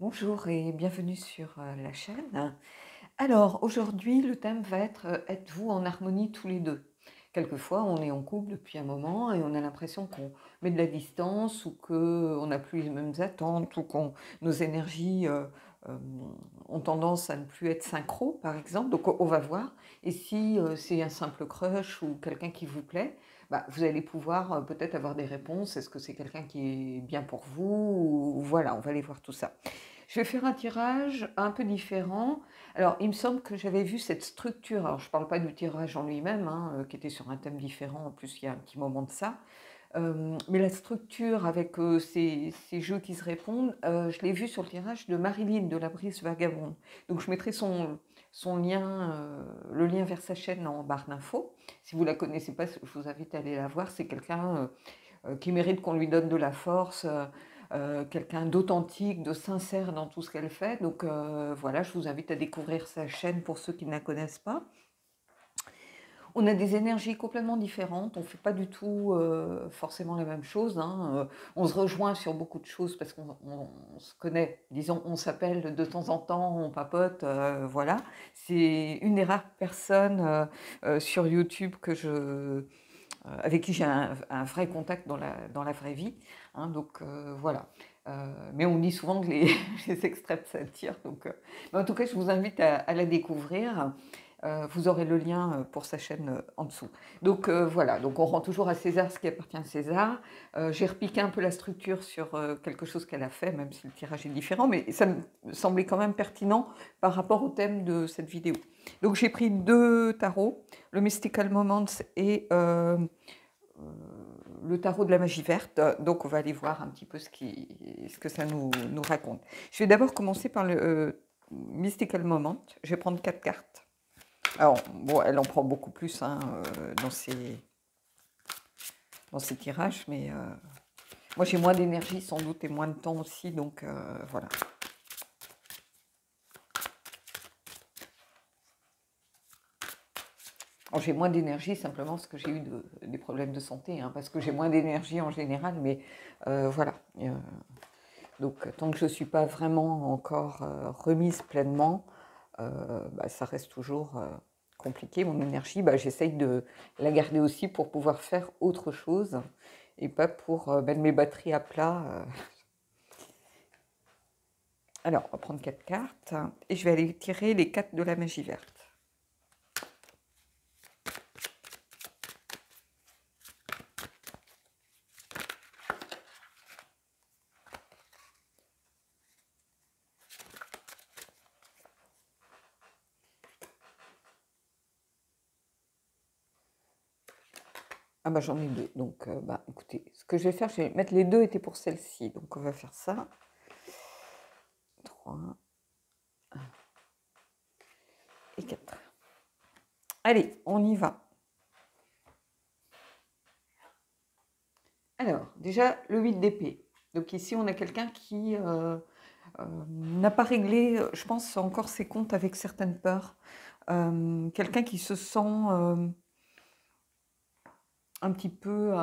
Bonjour et bienvenue sur la chaîne. Alors aujourd'hui, le thème va être êtes-vous en harmonie tous les deux? Quelquefois, on est en couple depuis un moment et on a l'impression qu'on met de la distance ou qu'on n'a plus les mêmes attentes ou que nos énergies euh, ont tendance à ne plus être synchro, par exemple. Donc on va voir. Et si c'est un simple crush ou quelqu'un qui vous plaît, bah, vous allez pouvoir peut-être avoir des réponses. Est-ce que c'est quelqu'un qui est bien pour vous? Voilà, on va aller voir tout ça. Je vais faire un tirage un peu différent. Alors, il me semble que j'avais vu cette structure. Alors, je ne parle pas du tirage en lui-même, hein, qui était sur un thème différent. En plus, il y a un petit moment de ça. Mais la structure avec ces jeux qui se répondent, je l'ai vue sur le tirage de Marilyn de la Brise Vagabonde. Donc, je mettrai son lien, le lien vers sa chaîne en barre d'infos. Si vous ne la connaissez pas, je vous invite à aller la voir. C'est quelqu'un qui mérite qu'on lui donne de la force, quelqu'un d'authentique, de sincère dans tout ce qu'elle fait. Donc voilà, je vous invite à découvrir sa chaîne pour ceux qui ne la connaissent pas. On a des énergies complètement différentes, on ne fait pas du tout forcément la même chose, hein. On se rejoint sur beaucoup de choses parce qu'on se connaît, disons, on s'appelle de temps en temps, on papote, voilà. C'est une des rares personnes sur YouTube avec qui j'ai un vrai contact dans la vraie vie, hein, donc voilà. Mais on dit souvent que les, les extraits de satire, donc, mais en tout cas, je vous invite à la découvrir. Vous aurez le lien pour sa chaîne en dessous. Donc voilà, donc on rend toujours à César ce qui appartient à César. J'ai repiqué un peu la structure sur quelque chose qu'elle a fait, même si le tirage est différent, mais ça me semblait quand même pertinent par rapport au thème de cette vidéo. Donc j'ai pris deux tarots, le Mystical Moments et le tarot de la magie verte. Donc on va aller voir un petit peu ce que ça nous raconte. Je vais d'abord commencer par le Mystical Moment. Je vais prendre 4 cartes. Alors, bon, elle en prend beaucoup plus hein, dans ses tirages, mais moi j'ai moins d'énergie sans doute et moins de temps aussi, donc voilà. J'ai moins d'énergie simplement parce que j'ai eu des problèmes de santé, hein, parce que j'ai moins d'énergie en général, mais voilà. Donc tant que je ne suis pas vraiment encore remise pleinement, bah, ça reste toujours compliqué. Mon énergie, bah, j'essaye de la garder aussi pour pouvoir faire autre chose et pas pour mettre mes batteries à plat. Alors, on va prendre 4 cartes et je vais aller tirer les 4 de la magie verte. Ah bah j'en ai deux, donc bah écoutez, ce que je vais faire, je vais mettre les deux étaient pour celle-ci, donc on va faire ça. 3 et 4. Allez, on y va. Alors, déjà, le 8 d'épée. Donc ici, on a quelqu'un qui n'a pas réglé, je pense, encore ses comptes avec certaines peurs. Quelqu'un qui se sent un petit peu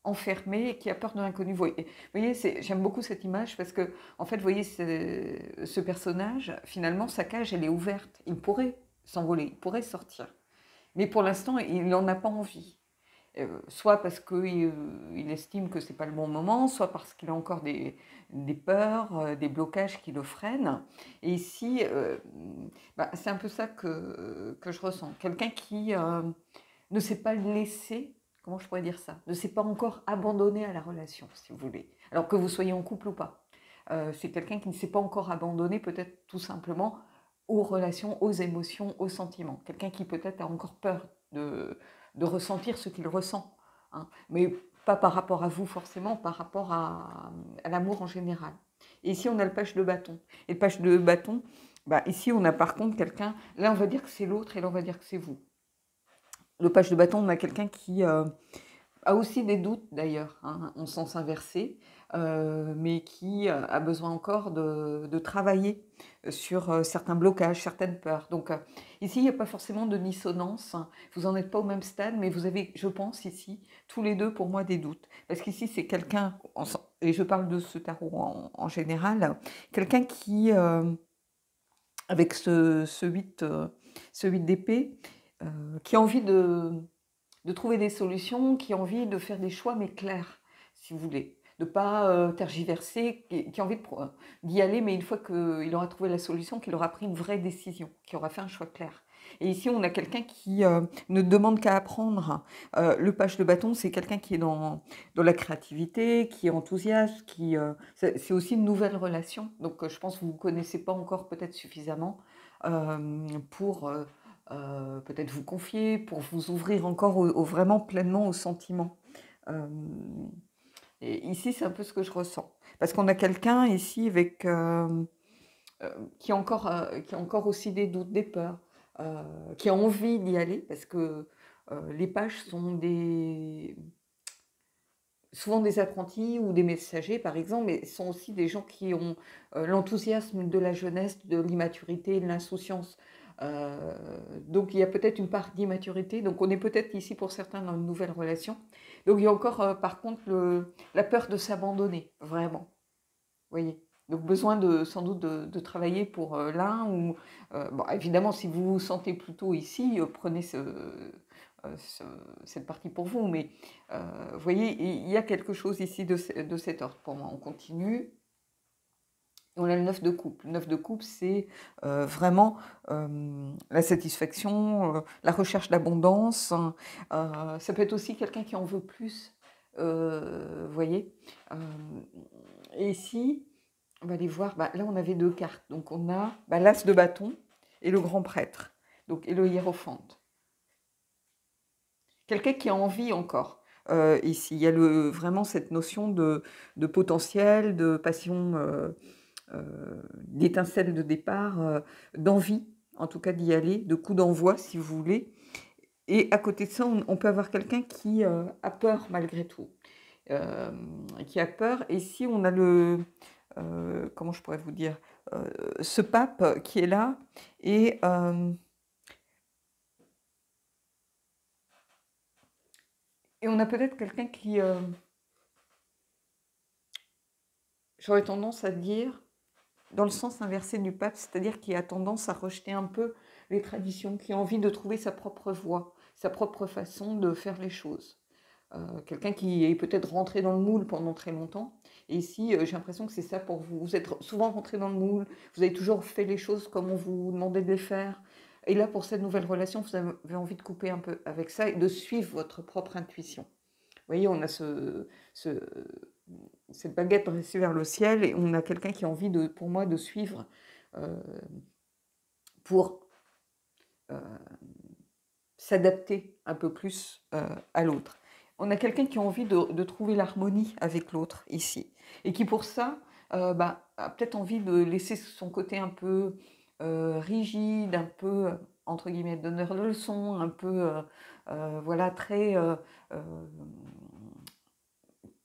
enfermé et qui a peur de l'inconnu. Vous voyez, j'aime beaucoup cette image parce que, en fait, vous voyez, ce personnage, finalement, sa cage, elle est ouverte. Il pourrait s'envoler, il pourrait sortir. Mais pour l'instant, il n'en a pas envie. Soit parce qu'il estime que ce n'est pas le bon moment, soit parce qu'il a encore des peurs, des blocages qui le freinent. Et ici, bah, c'est un peu ça que je ressens. Quelqu'un qui ne s'est pas laissé, comment je pourrais dire ça, ne s'est pas encore abandonné à la relation, si vous voulez. Alors que vous soyez en couple ou pas. C'est quelqu'un qui ne s'est pas encore abandonné, peut-être tout simplement, aux relations, aux émotions, aux sentiments. Quelqu'un qui peut-être a encore peur de ressentir ce qu'il ressent. Hein. Mais pas par rapport à vous forcément, par rapport à l'amour en général. Et ici, on a le page de bâton. Et le page de bâton, bah, ici, on a par contre quelqu'un, là, on va dire que c'est l'autre et là, on va dire que c'est vous. Le page de bâton, on a quelqu'un qui a aussi des doutes d'ailleurs, hein, en sens inversé, mais qui a besoin encore de travailler sur certains blocages, certaines peurs. Donc ici, il n'y a pas forcément de dissonance, hein. Vous n'en êtes pas au même stade, mais vous avez, je pense, ici, tous les deux, pour moi, des doutes. Parce qu'ici, c'est quelqu'un, et je parle de ce tarot en général, quelqu'un qui, avec ce 8, ce 8 d'épée, qui a envie de trouver des solutions, qui a envie de faire des choix, mais clairs, si vous voulez. De ne pas tergiverser, qui a envie d'y aller, mais une fois qu'il aura trouvé la solution, qu'il aura pris une vraie décision, qu'il aura fait un choix clair. Et ici, on a quelqu'un qui ne demande qu'à apprendre. Le page de bâton, c'est quelqu'un qui est dans la créativité, qui est enthousiaste, c'est aussi une nouvelle relation. Donc, je pense que vous ne vous connaissez pas encore peut-être suffisamment pour peut-être vous confier, pour vous ouvrir encore vraiment pleinement aux sentiments. Euh, et ici, c'est un peu ce que je ressens. Parce qu'on a quelqu'un ici avec, qui a encore aussi des doutes, des peurs, qui a envie d'y aller, parce que les pages sont souvent des apprentis ou des messagers, par exemple, mais sont aussi des gens qui ont l'enthousiasme de la jeunesse, de l'immaturité, de l'insouciance. Euh, donc il y a peut-être une part d'immaturité. Donc on est peut-être ici pour certains dans une nouvelle relation. Donc il y a encore par contre la peur de s'abandonner, vraiment. Vous voyez. Donc besoin sans doute de travailler pour l'un ou bon, évidemment si vous vous sentez plutôt ici, prenez cette partie pour vous. Mais vous voyez, il y a quelque chose ici de cet ordre pour moi. On continue. On a le 9 de coupe. Le 9 de coupe, c'est vraiment la satisfaction, la recherche d'abondance. Hein. Ça peut être aussi quelqu'un qui en veut plus. Vous voyez. Et ici, on va aller voir. Bah, là, on avait deux cartes. Donc, on a l'as de bâton et le grand prêtre. Donc, et le hiérophante. Quelqu'un qui a envie encore. Ici, il y a vraiment cette notion de potentiel, de passion. D'étincelle de départ, d'envie, en tout cas d'y aller, de coup d'envoi, si vous voulez. Et à côté de ça, on peut avoir quelqu'un qui a peur malgré tout, qui a peur. Et si on a comment je pourrais vous dire, ce pape qui est là, et on a peut-être quelqu'un qui, j'aurais tendance à dire, dans le sens inversé du pape, c'est-à-dire qui a tendance à rejeter un peu les traditions, qui a envie de trouver sa propre voie, sa propre façon de faire les choses. Quelqu'un qui est peut-être rentré dans le moule pendant très longtemps. Et ici, j'ai l'impression que c'est ça pour vous. Vous êtes souvent rentré dans le moule, vous avez toujours fait les choses comme on vous demandait de les faire. Et là, pour cette nouvelle relation, vous avez envie de couper un peu avec ça et de suivre votre propre intuition. Vous voyez, on a cette baguette dressée vers le ciel et on a quelqu'un qui a envie, pour moi, de suivre euh, pour euh, s'adapter un peu plus à l'autre. On a quelqu'un qui a envie de trouver l'harmonie avec l'autre ici et qui pour ça a peut-être envie de laisser son côté un peu rigide, un peu entre guillemets donneur de leçons, un peu voilà très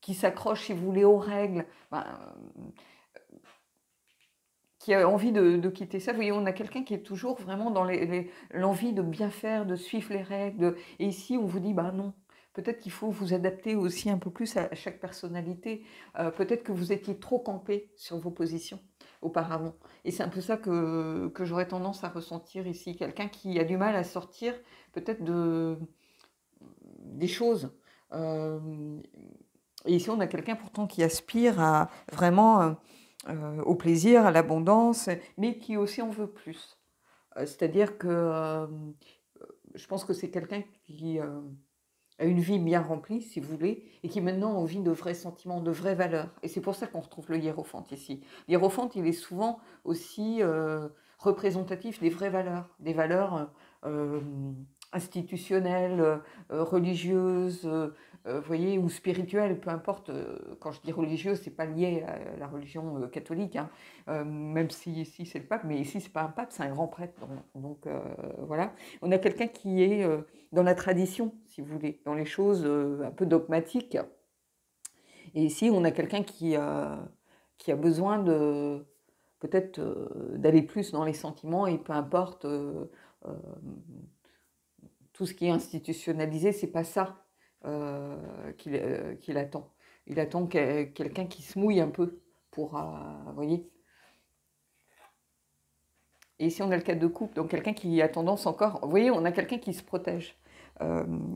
qui s'accroche, si vous voulez, aux règles, qui a envie de quitter ça. Vous voyez, on a quelqu'un qui est toujours vraiment dans l'envie de bien faire, de suivre les règles. Et ici, on vous dit, non, peut-être qu'il faut vous adapter aussi un peu plus à chaque personnalité. Peut-être que vous étiez trop campé sur vos positions auparavant. Et c'est un peu ça que j'aurais tendance à ressentir ici. Quelqu'un qui a du mal à sortir peut-être des choses. Et ici, on a quelqu'un pourtant qui aspire à vraiment au plaisir, à l'abondance, mais qui aussi en veut plus. C'est-à-dire que je pense que c'est quelqu'un qui a une vie bien remplie, si vous voulez, et qui maintenant a envie de vrais sentiments, de vraies valeurs. Et c'est pour ça qu'on retrouve le hiérophante ici. L'hiérophante, il est souvent aussi représentatif des valeurs institutionnelles, religieuses, vous voyez, ou spirituel, peu importe. Quand je dis religieux, c'est pas lié à la religion catholique, hein, même si ici c'est le pape, mais ici c'est pas un pape, c'est un grand prêtre. Donc, voilà. On a quelqu'un qui est dans la tradition, si vous voulez, dans les choses un peu dogmatiques. Et ici, on a quelqu'un qui a besoin de peut-être d'aller plus dans les sentiments et peu importe euh, tout ce qui est institutionnalisé, c'est pas ça qu'il attend. Il attend quelqu'un qui se mouille un peu pour, vous voyez. Et ici, on a le cas de couple, donc quelqu'un qui a tendance encore, vous voyez, on a quelqu'un qui se protège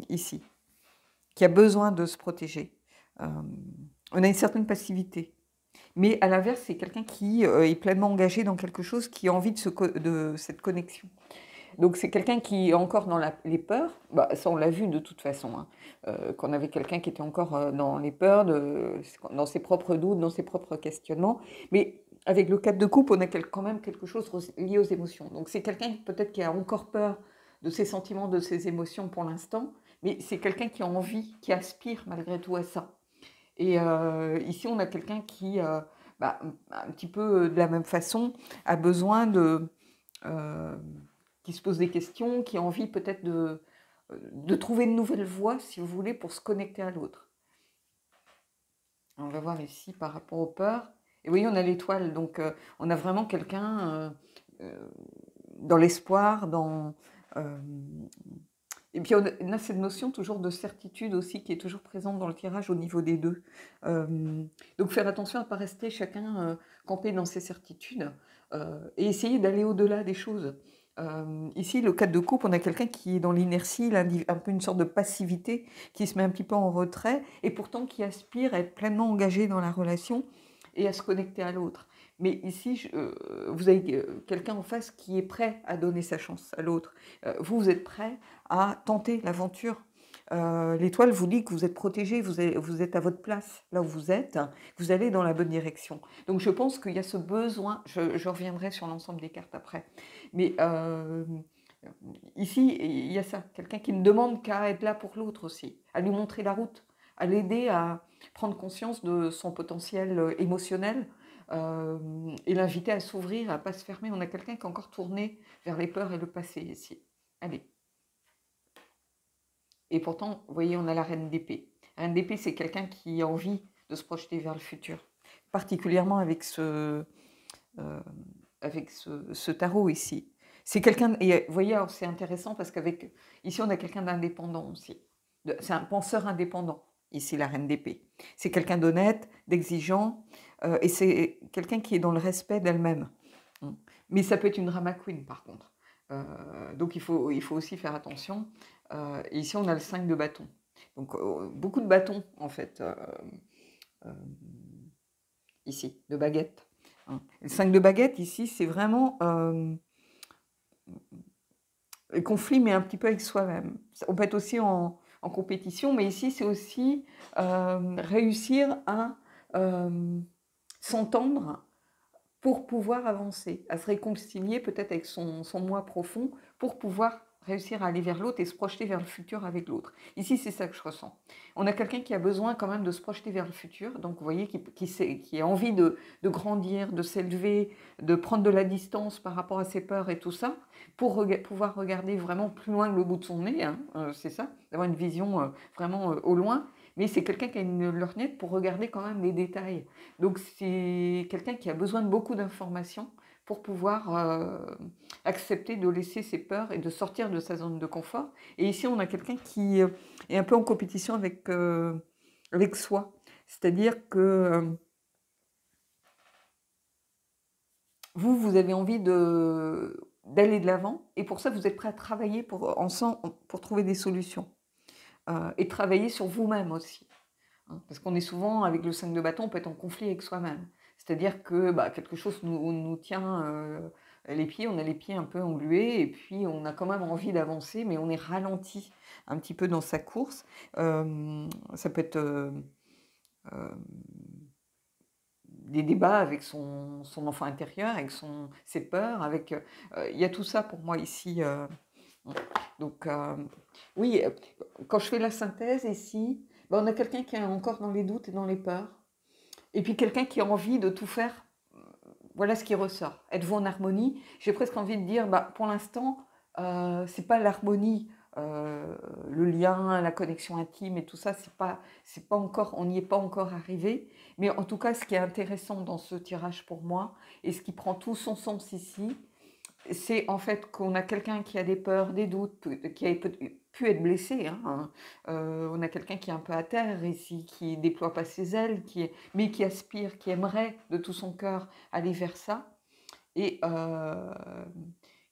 ici, qui a besoin de se protéger. On a une certaine passivité. Mais à l'inverse, c'est quelqu'un qui est pleinement engagé dans quelque chose, qui a envie de cette connexion. Donc c'est quelqu'un qui est encore dans les peurs, bah, ça on l'a vu de toute façon, hein, qu'on avait quelqu'un qui était encore dans les peurs, dans ses propres doutes, dans ses propres questionnements, mais avec le cadre de couple, on a quand même quelque chose lié aux émotions. Donc c'est quelqu'un peut-être qui a encore peur de ses sentiments, de ses émotions pour l'instant, mais c'est quelqu'un qui a envie, qui aspire malgré tout à ça. Et ici on a quelqu'un qui, bah, un petit peu de la même façon, a besoin qui se pose des questions, qui a envie peut-être de trouver une nouvelle voie, si vous voulez, pour se connecter à l'autre. On va voir ici par rapport aux peurs. Et oui, on a l'étoile, donc on a vraiment quelqu'un dans l'espoir, et puis on a cette notion toujours de certitude aussi qui est toujours présente dans le tirage au niveau des deux. Donc faire attention à ne pas rester chacun campé dans ses certitudes et essayer d'aller au-delà des choses. Ici, le cadre de couple, on a quelqu'un qui est dans l'inertie, un peu une sorte de passivité, qui se met un petit peu en retrait et pourtant qui aspire à être pleinement engagé dans la relation et à se connecter à l'autre. Mais ici, vous avez quelqu'un en face qui est prêt à donner sa chance à l'autre. Vous êtes prêt à tenter l'aventure. L'étoile vous dit que vous êtes protégé, vous êtes à votre place, là où vous êtes, vous allez dans la bonne direction. Donc je pense qu'il y a ce besoin, je reviendrai sur l'ensemble des cartes après, mais ici, il y a ça, quelqu'un qui ne demande qu'à être là pour l'autre aussi, à lui montrer la route, à l'aider à prendre conscience de son potentiel émotionnel et l'inviter à s'ouvrir, à ne pas se fermer. On a quelqu'un qui est encore tourné vers les peurs et le passé ici. Allez. Et pourtant, vous voyez, on a la reine d'épée. La reine d'épée, c'est quelqu'un qui a envie de se projeter vers le futur, particulièrement avec ce tarot ici. C'est quelqu'un, et vous voyez, c'est intéressant parce qu'avec ici, on a quelqu'un d'indépendant aussi. C'est un penseur indépendant, ici, la reine d'épée. C'est quelqu'un d'honnête, d'exigeant, et c'est quelqu'un qui est dans le respect d'elle-même. Mais ça peut être une drama queen, par contre. Donc il faut aussi faire attention. Et ici, on a le 5 de bâton. Donc beaucoup de bâtons, en fait, ici, de baguettes. Le 5 de baguette, ici, c'est vraiment le conflit, mais un petit peu avec soi-même. On peut être aussi en compétition, mais ici, c'est aussi réussir à s'entendre pour pouvoir avancer, à se réconcilier peut-être avec son moi profond, pour pouvoir réussir à aller vers l'autre et se projeter vers le futur avec l'autre. Ici, c'est ça que je ressens. On a quelqu'un qui a besoin quand même de se projeter vers le futur, donc vous voyez, qui a envie de grandir, de s'élever, de prendre de la distance par rapport à ses peurs et tout ça, pour pouvoir regarder vraiment plus loin que le bout de son nez, hein, c'est ça, d'avoir une vision vraiment au loin, mais c'est quelqu'un qui a une lorgnette pour regarder quand même les détails. Donc c'est quelqu'un qui a besoin de beaucoup d'informations pour pouvoir accepter de laisser ses peurs et de sortir de sa zone de confort. Et ici, on a quelqu'un qui est un peu en compétition avec soi. C'est-à-dire que vous avez envie d'aller de l'avant et pour ça, vous êtes prêt à travailler ensemble pour trouver des solutions. Et travailler sur vous-même aussi. Parce qu'on est souvent, avec le 5 de bâton, on peut être en conflit avec soi-même. C'est-à-dire que quelque chose nous tient les pieds, on a les pieds un peu englués, et puis on a quand même envie d'avancer, mais on est ralenti un petit peu dans sa course. Ça peut être des débats avec son enfant intérieur, avec ses peurs, il y a tout ça pour moi ici. Donc, oui, quand je fais la synthèse ici, Ben, on a quelqu'un qui est encore dans les doutes et dans les peurs. Et puis quelqu'un qui a envie de tout faire. Voilà ce qui ressort. Êtes-vous en harmonie? J'ai presque envie de dire, bah, pour l'instant, c'est pas l'harmonie, le lien, la connexion intime et tout ça, c'est pas encore, on n'y est pas encore arrivé. Mais en tout cas, ce qui est intéressant dans ce tirage pour moi, et ce qui prend tout son sens ici, c'est en fait qu'on a quelqu'un qui a des peurs, des doutes, qui a pu être blessé, hein. On a quelqu'un qui est un peu à terre ici, qui déploie pas ses ailes, mais qui aspire, qui aimerait de tout son cœur aller vers ça, et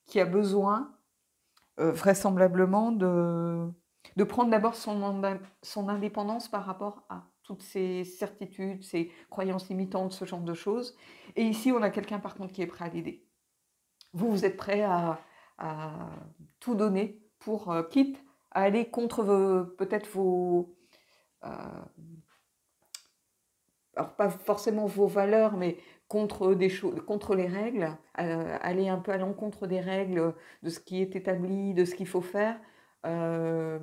qui a besoin vraisemblablement de prendre d'abord son indépendance par rapport à toutes ces certitudes, ces croyances limitantes, ce genre de choses. Et ici, on a quelqu'un par contre qui est prêt à l'aider. Vous êtes prêt à tout donner pour, quitte à aller contre peut-être vos, alors pas forcément vos valeurs, mais contre des choses, contre les règles, aller un peu à l'encontre des règles, de ce qui est établi, de ce qu'il faut faire, euh,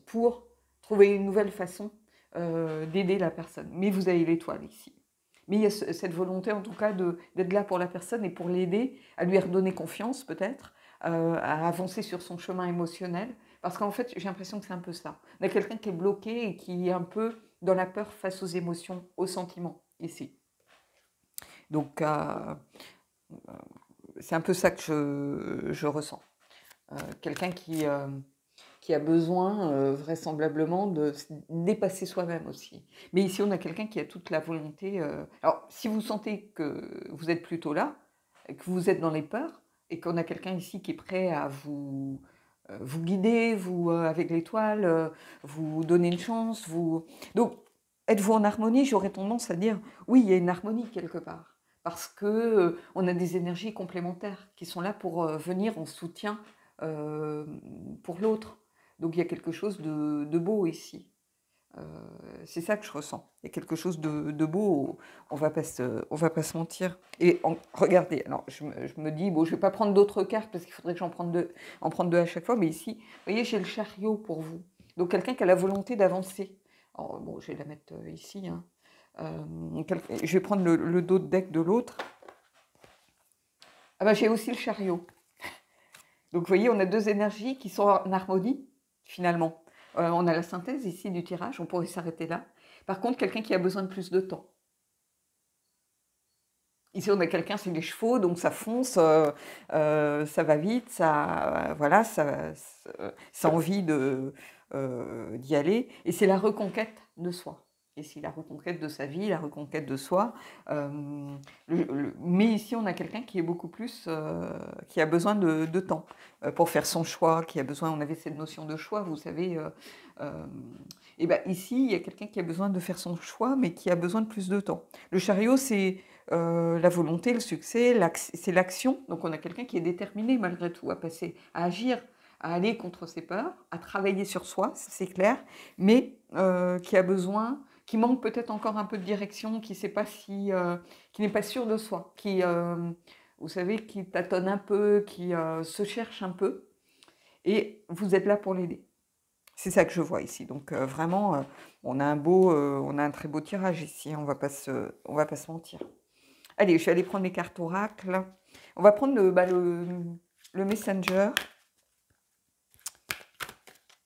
pour trouver une nouvelle façon d'aider la personne. Mais vous avez l'étoile ici. Mais il y a cette volonté en tout cas d'être là pour la personne et pour l'aider, à lui redonner confiance peut-être, à avancer sur son chemin émotionnel. Parce qu'en fait, j'ai l'impression que c'est un peu ça. On a quelqu'un qui est bloqué et qui est un peu dans la peur face aux émotions, aux sentiments, ici. Donc, c'est un peu ça que je ressens. Quelqu'un qui a besoin, vraisemblablement, de se dépasser soi-même aussi. Mais ici, on a quelqu'un qui a toute la volonté. Alors, si vous sentez que vous êtes plutôt là, que vous êtes dans les peurs, et qu'on a quelqu'un ici qui est prêt à vous guider, avec l'étoile, vous donner une chance. Donc, êtes-vous en harmonie? J'aurais tendance à dire, oui, il y a une harmonie quelque part. Parce que on a des énergies complémentaires qui sont là pour venir en soutien euh, pour l'autre. Donc il y a quelque chose de beau ici. C'est ça que je ressens. Il y a quelque chose de beau. On on va pas se mentir. Et regardez, alors je me dis, bon, je vais pas prendre d'autres cartes parce qu'il faudrait que en prenne deux à chaque fois. Mais ici, vous voyez, j'ai le chariot pour vous. Donc quelqu'un qui a la volonté d'avancer. Alors, bon, je vais la mettre ici, hein. Je vais prendre le dos de deck de l'autre. Ah ben, j'ai aussi le chariot. Donc vous voyez, on a deux énergies qui sont en harmonie, finalement. On a la synthèse ici du tirage, on pourrait s'arrêter là. Par contre, quelqu'un qui a besoin de plus de temps. Ici, on a quelqu'un, c'est les chevaux, donc ça fonce, ça va vite, voilà, ça a envie d'y aller. Et c'est la reconquête de soi. Ici, la reconquête de sa vie, la reconquête de soi. Mais ici, on a quelqu'un qui est beaucoup plus, qui a besoin de temps pour faire son choix, qui a besoin, on avait cette notion de choix, vous savez. Et ben ici, il y a quelqu'un qui a besoin de faire son choix, mais qui a besoin de plus de temps. Le chariot, c'est la volonté, le succès, c'est l'action. Donc on a quelqu'un qui est déterminé malgré tout à passer, à agir, à aller contre ses peurs, à travailler sur soi, c'est clair, mais qui a besoin, qui manque peut-être encore un peu de direction, qui sait pas si, qui n'est pas sûr de soi, qui, vous savez, qui tâtonne un peu, qui se cherche un peu, et vous êtes là pour l'aider. C'est ça que je vois ici. Donc vraiment, on a un très beau tirage ici. On va pas se mentir. Allez, je vais aller prendre les cartes oracle. On va prendre le Messenger,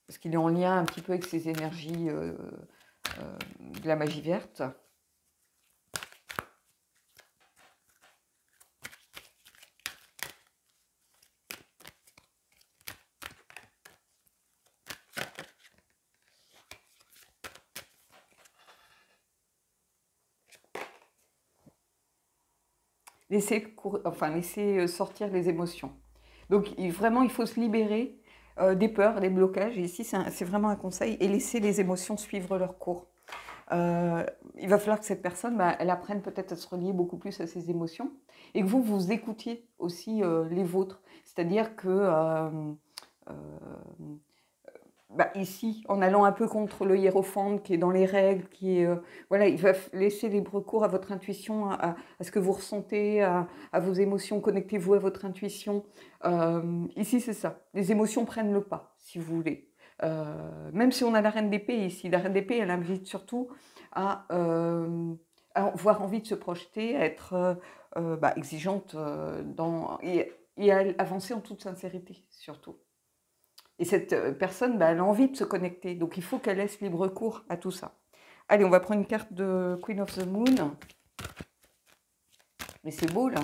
parce qu'il est en lien un petit peu avec ces énergies de la magie verte. Laisser sortir les émotions. Donc vraiment, il faut se libérer des peurs, des blocages. Et ici, c'est vraiment un conseil. Et laisser les émotions suivre leur cours. Il va falloir que cette personne, elle apprenne peut-être à se relier beaucoup plus à ses émotions. Et que vous écoutiez aussi les vôtres. C'est-à-dire que ici, en allant un peu contre le hiérophante qui est dans les règles, voilà, il va laisser libre cours à votre intuition, à ce que vous ressentez, à vos émotions. Connectez-vous à votre intuition. Ici, c'est ça. Les émotions prennent le pas, si vous voulez. Même si on a la reine d'épée ici, la reine d'épée, elle invite surtout à avoir envie de se projeter, à être exigeante et à avancer en toute sincérité, surtout. Et cette personne, elle a envie de se connecter, donc il faut qu'elle laisse libre cours à tout ça. Allez, on va prendre une carte de Queen of the Moon. Mais c'est beau, là.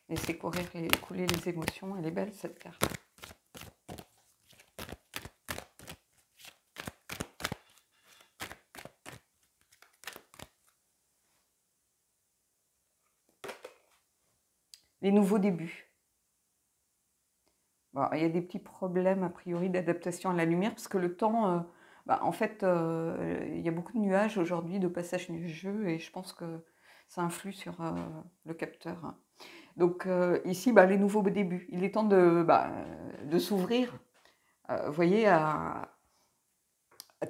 Laissez couler les émotions. Elle est belle, cette carte. Les nouveaux débuts. Bon, il y a des petits problèmes, a priori, d'adaptation à la lumière, parce que le temps... en fait, il y a beaucoup de nuages aujourd'hui, de passage nuageux, et je pense que ça influe sur le capteur. Donc ici, les nouveaux débuts. Il est temps de s'ouvrir, vous voyez, à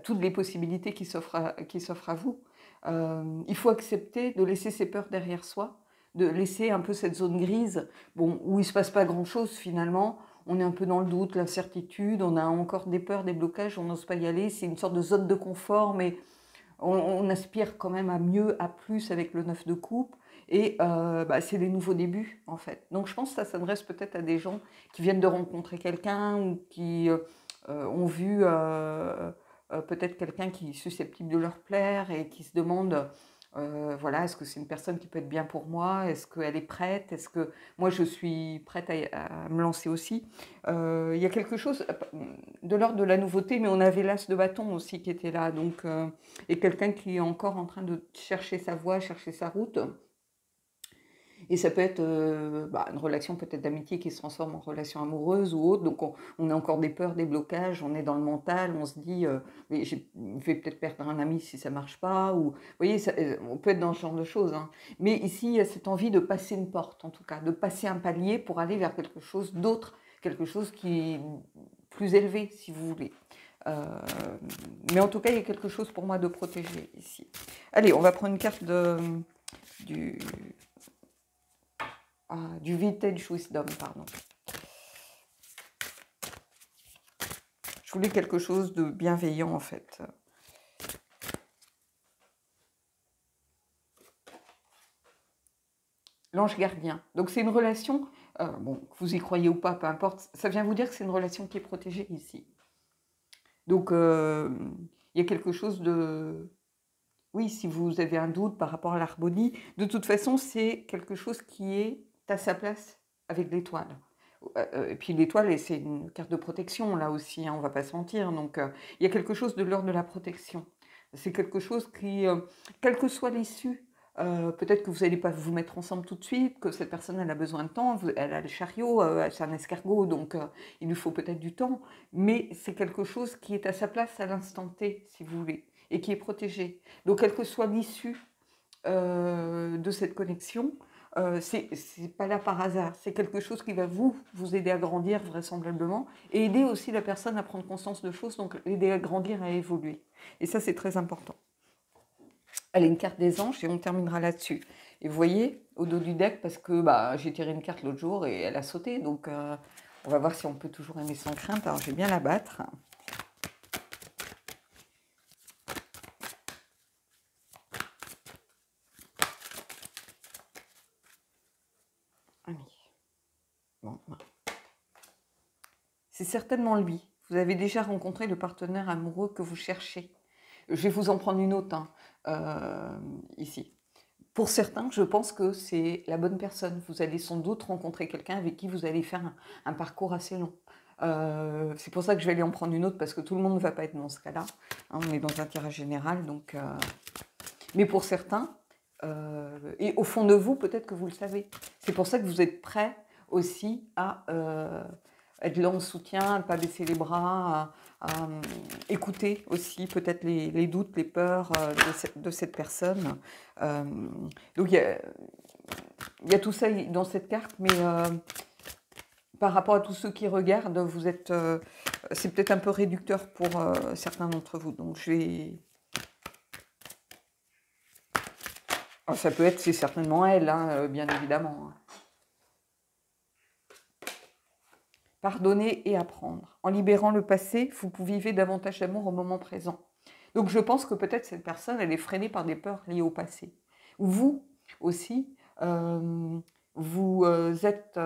toutes les possibilités qui s'offrent à vous. Il faut accepter de laisser ses peurs derrière soi, de laisser un peu cette zone grise, où il ne se passe pas grand-chose finalement. On est un peu dans le doute, l'incertitude, on a encore des peurs, des blocages, on n'ose pas y aller. C'est une sorte de zone de confort, mais on aspire quand même à mieux, à plus avec le 9 de coupe. Et c'est des nouveaux débuts, en fait. Donc je pense que ça s'adresse peut-être à des gens qui viennent de rencontrer quelqu'un ou qui ont vu peut-être quelqu'un qui est susceptible de leur plaire et qui se demandent, voilà, est-ce que c'est une personne qui peut être bien pour moi? Est-ce qu'elle est prête? Est-ce que moi, je suis prête à me lancer aussi? Il y a quelque chose de l'ordre de la nouveauté, mais on avait l'as de bâton aussi qui était là. Donc, et quelqu'un qui est encore en train de chercher sa voie, chercher sa route. Et ça peut être une relation peut-être d'amitié qui se transforme en relation amoureuse ou autre. Donc on a encore des peurs, des blocages, on est dans le mental, on se dit mais je vais peut-être perdre un ami si ça ne marche pas. Ou, vous voyez, on peut être dans ce genre de choses. Hein. Mais ici, il y a cette envie de passer une porte, en tout cas, de passer un palier pour aller vers quelque chose d'autre, quelque chose qui est plus élevé, si vous voulez. Mais en tout cas, il y a quelque chose pour moi de protégé ici. Allez, on va prendre une carte du Vintage Wisdom, pardon. Je voulais quelque chose de bienveillant, en fait. L'ange gardien. Donc, c'est une relation, que vous y croyez ou pas, peu importe, ça vient vous dire que c'est une relation qui est protégée ici. Donc, il y a quelque chose de... Oui, si vous avez un doute par rapport à l'harmonie, de toute façon, c'est quelque chose qui est à sa place avec l'étoile. Et puis l'étoile, c'est une carte de protection, là aussi, hein, on ne va pas se mentir. Donc, il y a quelque chose de l'ordre de la protection. C'est quelque chose qui, quelle que soit l'issue, peut-être que vous n'allez pas vous mettre ensemble tout de suite, que cette personne, elle a besoin de temps, elle a le chariot, c'est un escargot, donc il lui faut peut-être du temps. Mais c'est quelque chose qui est à sa place à l'instant T, si vous voulez, et qui est protégé. Donc, quelle que soit l'issue de cette connexion, c'est pas là par hasard, c'est quelque chose qui va vous aider à grandir vraisemblablement et aider aussi la personne à prendre conscience de choses, donc aider à grandir, à évoluer. Et ça, c'est très important. Allez, une carte des anges et on terminera là-dessus. Et vous voyez, au dos du deck, parce que j'ai tiré une carte l'autre jour et elle a sauté, donc on va voir si on peut toujours aimer sans crainte. Alors, je vais bien la battre. Bon. C'est certainement lui. Vous avez déjà rencontré le partenaire amoureux que vous cherchez. Je vais vous en prendre une autre ici. Pour certains, je pense que c'est la bonne personne. Vous allez sans doute rencontrer quelqu'un avec qui vous allez faire un parcours assez long. C'est pour ça que je vais aller en prendre une autre, parce que tout le monde ne va pas être dans ce cas-là. Hein, on est dans un tirage général. Donc, mais pour certains, et au fond de vous, peut-être que vous le savez. C'est pour ça que vous êtes prêts aussi à être là en soutien, à ne pas baisser les bras, à écouter aussi peut-être les doutes, les peurs de cette personne. Donc il y a tout ça dans cette carte, mais par rapport à tous ceux qui regardent, vous êtes, c'est peut-être un peu réducteur pour certains d'entre vous. Donc je vais... Alors, ça peut être, c'est certainement elle, hein, bien évidemment. Pardonner et apprendre. En libérant le passé, vous vivez davantage d'amour au moment présent. Donc je pense que peut-être cette personne, elle est freinée par des peurs liées au passé. Ou vous aussi, vous êtes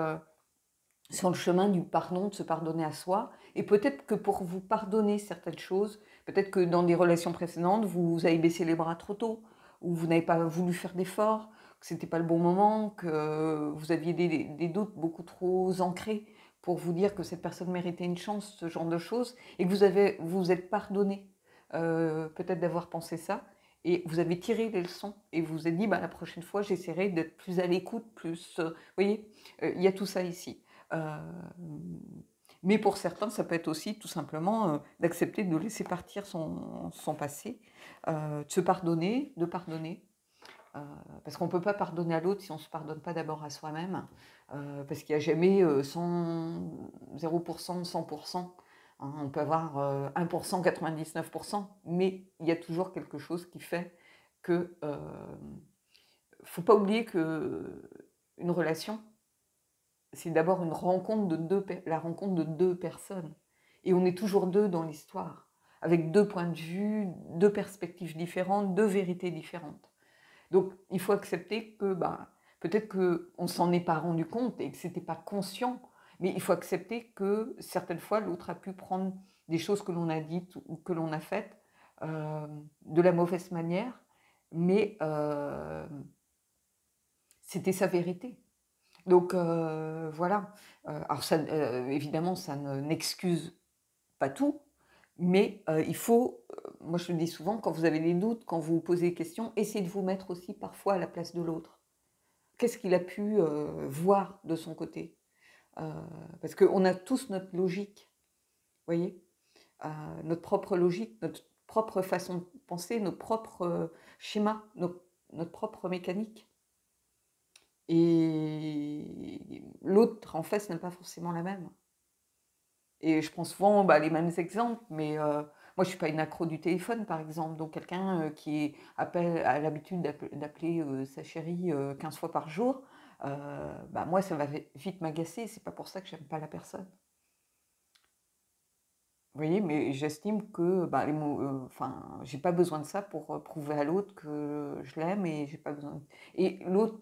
sur le chemin du pardon, de se pardonner à soi. Et peut-être que pour vous pardonner certaines choses, peut-être que dans des relations précédentes, vous avez baissé les bras trop tôt, ou vous n'avez pas voulu faire d'efforts, que ce n'était pas le bon moment, que vous aviez des doutes beaucoup trop ancrés pour vous dire que cette personne méritait une chance, ce genre de choses, et que vous êtes pardonné peut-être d'avoir pensé ça, et vous avez tiré les leçons, et vous vous êtes dit, bah, la prochaine fois, j'essaierai d'être plus à l'écoute, plus... vous voyez, il y a tout ça ici. Mais pour certains, ça peut être aussi tout simplement d'accepter de laisser partir son passé, de se pardonner, de pardonner. Parce qu'on ne peut pas pardonner à l'autre si on ne se pardonne pas d'abord à soi-même, parce qu'il n'y a jamais 0%, 100%. Hein, on peut avoir 1%, 99%, mais il y a toujours quelque chose qui fait que... faut pas oublier que une relation, c'est d'abord une rencontre la rencontre de deux personnes. Et on est toujours deux dans l'histoire, avec deux points de vue, deux perspectives différentes, deux vérités différentes. Donc il faut accepter que peut-être qu'on ne s'en est pas rendu compte et que ce n'était pas conscient, mais il faut accepter que certaines fois l'autre a pu prendre des choses que l'on a dites ou que l'on a faites de la mauvaise manière, mais c'était sa vérité. Donc voilà. Alors ça, évidemment, ça n'excuse pas tout, mais il faut, moi je le dis souvent, quand vous avez des doutes, quand vous vous posez des questions, essayez de vous mettre aussi parfois à la place de l'autre. Qu'est-ce qu'il a pu voir de son côté? Parce qu'on a tous notre logique, vous voyez, notre propre logique, notre propre façon de penser, nos propres schémas, notre propre mécanique. Et l'autre en face n'a pas forcément la même. Et je prends souvent les mêmes exemples, mais moi je ne suis pas une accro du téléphone par exemple, donc quelqu'un qui a l'habitude d'appeler sa chérie 15 fois par jour, moi ça va vite m'agacer, c'est pas pour ça que j'aime pas la personne. Vous voyez, mais j'estime que les mots, j'ai pas besoin de ça pour prouver à l'autre que je l'aime et j'ai pas besoin. Et l'autre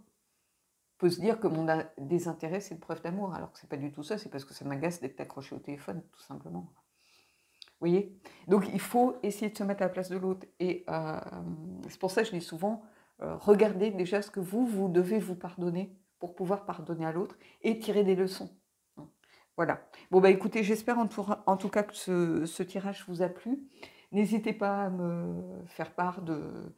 peut se dire que mon désintérêt, c'est une preuve d'amour, alors que c'est pas du tout ça, c'est parce que ça m'agace d'être accroché au téléphone, tout simplement. Vous voyez? Donc il faut essayer de se mettre à la place de l'autre. Et c'est pour ça que je dis souvent, regardez déjà ce que vous devez vous pardonner pour pouvoir pardonner à l'autre et tirer des leçons. Voilà. Bon, écoutez, j'espère en tout cas que ce tirage vous a plu. N'hésitez pas à me faire part de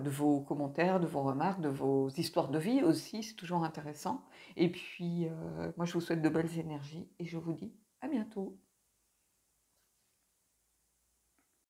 vos commentaires, de vos remarques, de vos histoires de vie aussi, c'est toujours intéressant. Et puis, moi, je vous souhaite de belles énergies et je vous dis à bientôt.